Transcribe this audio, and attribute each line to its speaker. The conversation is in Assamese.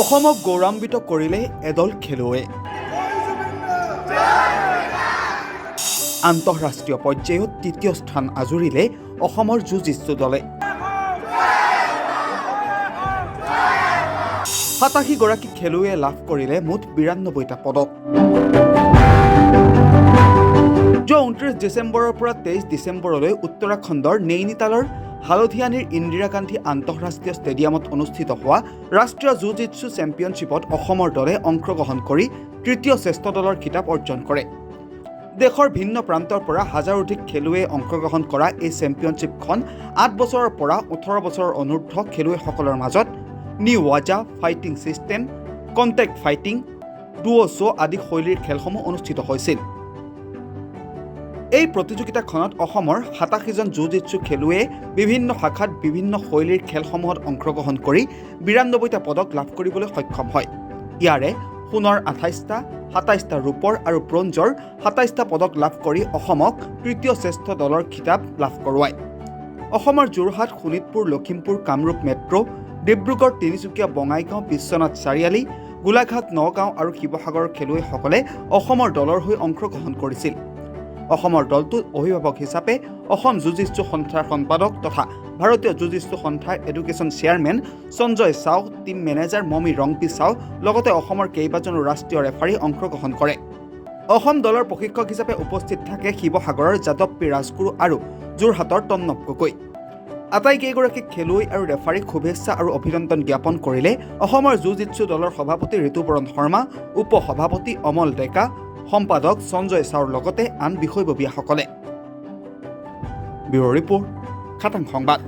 Speaker 1: অসমক গৌৰৱান্বিত কৰিলে এদল খেলুৱৈ। আন্তঃৰাষ্ট্ৰীয় পৰ্যায়ত তৃতীয় স্থান আজুৰিলে অসমৰ জুজিৎসু দলে। ৮৭ গৰাকী খেলুৱৈয়ে লাভ কৰিলে মুঠ ৯২টা পদক। যোৱা ২৯ ডিচেম্বৰৰ পৰা ২৩ ডিচেম্বৰলৈ উত্তৰাখণ্ডৰ নেইনিতালৰ হালধিয়ানীৰ ইন্দিৰা গান্ধী আন্তঃৰাষ্ট্ৰীয় ষ্টেডিয়ামত অনুষ্ঠিত হোৱা ৰাষ্ট্ৰীয় জুজিৎসু চেম্পিয়নশ্বিপত অসমৰ দলে অংশগ্ৰহণ কৰি তৃতীয় শ্ৰেষ্ঠ দলৰ খিতাপ অৰ্জন কৰে। দেশৰ ভিন্ন প্ৰান্তৰ পৰা হাজাৰ অধিক খেলুৱৈয়ে অংশগ্ৰহণ কৰা এই চেম্পিয়নশ্বিপখন ৮ বছৰৰ পৰা ১৮ বছৰৰ অনূৰ্ধ্ব খেলুৱৈসকলৰ মাজত নিউ ৱাজা, fighting system, contact fighting, duo' show' আদি শৈলীৰ খেলসমূহ অনুষ্ঠিত হৈছিল। এই প্ৰতিযোগিতাখনত অসমৰ ৮৭জন জুজিৎসু খেলুৱৈয়ে বিভিন্ন শাখাত বিভিন্ন শৈলীৰ খেলসমূহত অংশগ্ৰহণ কৰি ৯২টা পদক লাভ কৰিবলৈ সক্ষম হয়। ইয়াৰে সোণৰ ২৮টা, ২৭টা ৰূপৰ আৰু ব্ৰঞ্জৰ ২৭টা পদক লাভ কৰি অসমক তৃতীয় শ্ৰেষ্ঠ দলৰ খিতাপ লাভ কৰোৱায়। অসমৰ যোৰহাট, শোণিতপুৰ, লখিমপুৰ, কামৰূপ মেট্ৰ', ডিব্ৰুগড়, তিনিচুকীয়া, বঙাইগাঁও, বিশ্বনাথ চাৰিআলি, গোলাঘাট, নগাঁও আৰু শিৱসাগৰৰ খেলুৱৈসকলে অসমৰ দলৰ হৈ অংশগ্ৰহণ কৰিছিল। অসমৰ দলটোত অভিভাৱক হিচাপে অসম জুজিৎসু সন্থাৰ সম্পাদক তথা ভাৰতীয় জুজিৎসু সন্থাৰ এডুকেশ্যন চেয়াৰমেন সঞ্জয় চাও, টিম মেনেজাৰ মমি ৰংপি চাও, লগতে অসমৰ কেইবাজনো ৰাষ্ট্ৰীয় ৰেফাৰী অংশগ্ৰহণ কৰে। অসম দলৰ প্ৰশিক্ষক হিচাপে উপস্থিত থাকে শিৱসাগৰৰ যাদৱ পি ৰাজগুৰু আৰু যোৰহাটৰ তন্নব গগৈ। আটাইকেইগৰাকী খেলুৱৈ আৰু ৰেফাৰীক শুভেচ্ছা আৰু অভিনন্দন জ্ঞাপন কৰিলে অসমৰ জুজিৎসু দলৰ সভাপতি ঋতুপৰণ শৰ্মা, উপ সভাপতি অমল ডেকা, সম্পাদক সঞ্জয় চাওৰ লগতে আন বিষয়ববীয়াসকলে। ব্যুৰ ৰিপৰ্ট, খাটাং সংবাদ।